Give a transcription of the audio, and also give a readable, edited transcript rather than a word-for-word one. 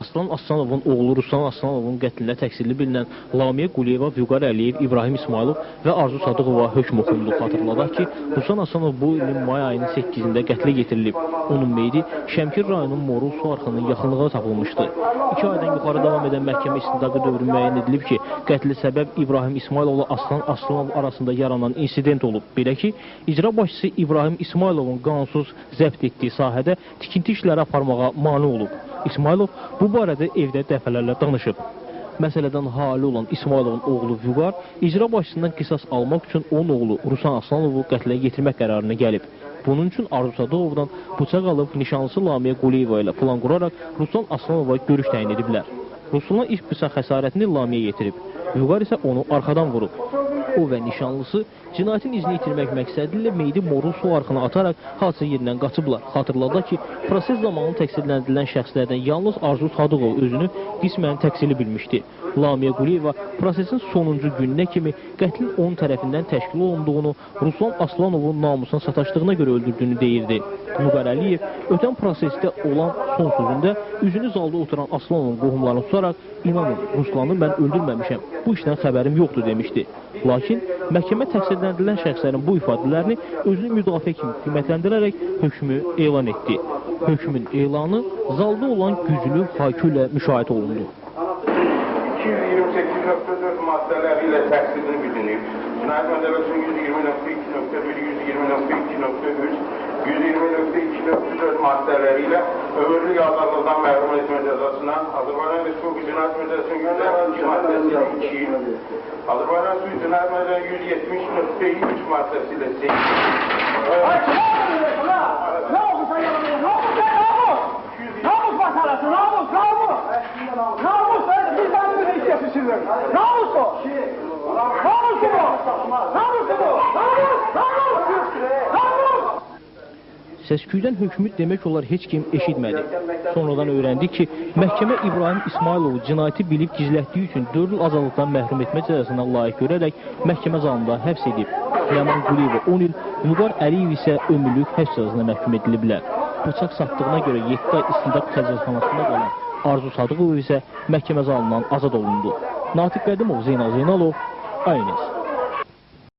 Aslan Aslanovun oğlu Ruslan Aslanovun qətlində təqsirli bilinən Lamiyə Quliyeva, Vüqar Əliyev, İbrahim İsmailov və Arzu Sadıqova hökm oxundu. Xatırladaq ki, Ruslan Aslanov bu ilin may ayının 8-də qətlə getirilib. Onun meyidi Şəmkir rayonunun Morul su arxının yaxınlığı tapılmışdı. 2 aydan yuxarı davam edən məhkəmə istintaqı dövrü müəyyən edilib ki, qətli səbəb İbrahim İsmailovla Aslan Aslanov arasında yaranan insident olub. Belə ki, icra başçısı İbrahim İsmailovun qanunsuz zəbt etdiyi sahədə tikinti işləri aparmağa mane olub. İsmailov bu barədə evdə dəfələrlə danışıb. Məsələdən hali olan İsmailovun oğlu Vüqar icra başçısından qisas almaq üçün onun oğlu Ruslan Aslanovu qətlə yetirmək qərarına gəlib. Bunun üçün Arzu Sadıqovdan bıçaq alıb nişanlısı Lamiyə Quliyeva ilə plan quraraq Ruslan Aslanova görüş təyin ediblər. Ruslana ilk bıçaq xəsarətini Lamiyə yetirib. Vüqar isə onu arxadan vurub. O və nişanlısı cinayətin izini itirmək məqsədi ilə meyidi Morul su arxına ataraq hadisə yerindən qaçıblar. Xatırladaq ki, proses zamanı təqsirləndirilən şəxslərdən yalnız Arzu Sadıqov özünü qismən təqsirli bilmişdi. Lamiyə Quliyeva prosesin sonuncu gününə kimi qətlin onun tərəfindən təşkil olunduğunu, Ruslan Aslanovun namusuna sataşdığına görə öldürdüyünü deyirdi. Vüqar Əliyev ötən prosesdə olan son sözündə üzünü zalda oturan Aslanovun qohumlarını tutaraq "İnanın, Ruslanı mən öldürməmişəm, bu işdən xəbərim yoxdur" demişdi. Lakin məhkəmə təqsirləndirilən şəxslərin bu ifadələrini özünü müdafiə kimi qiymətləndirərək hökmü elan etdi. Hökmün elanı zalda olan güclü haykü ilə müşahidə olundu. 228.4 maddeləri ilə təqsirini bilinir. Cinayət məcəlləsinin 120.2.1, 120.2.3, 120.2.4 maddeləri ilə ömürlük azadlıqdan məhrum etmə cəzasına, Azərbaycan Respublikası Cinayət Məcəlləsinin 152 maddəsi ilə 2 il, Azərbaycan Cinayət Məcəlləsinin 170.3 maddəsi ilə 8 il. Ne oldu sen yanımda? Ne oldu sen namus? Namus masalası, namus, namus! Namus, bizden mi istiyorsun şimdi? Namus o! Namus bu! Namus bu! Namus! Səsküydən hökmü demək olar heç kim eşitmədi. Sonradan öyrəndik ki, məhkəmə İbrahim İsmailovu cinayəti bilib gizlətdiyi üçün 4 il azadlıqdan məhrum etmə cəzasına layiq görərək məhkəmə zalında həbs edib. Ləman Quliyeva 10 il, Vüqar Əliyev isə ömürlük həbs cəzasına məhkum ediliblər. Bıçaq satdığına görə 7 ay istintaq xəcalxanasında qalan Arzu Sadıqov isə məhkəmə zalından azad olundu. Natiq Qədimov, Zeynal Zeynalov, ANS.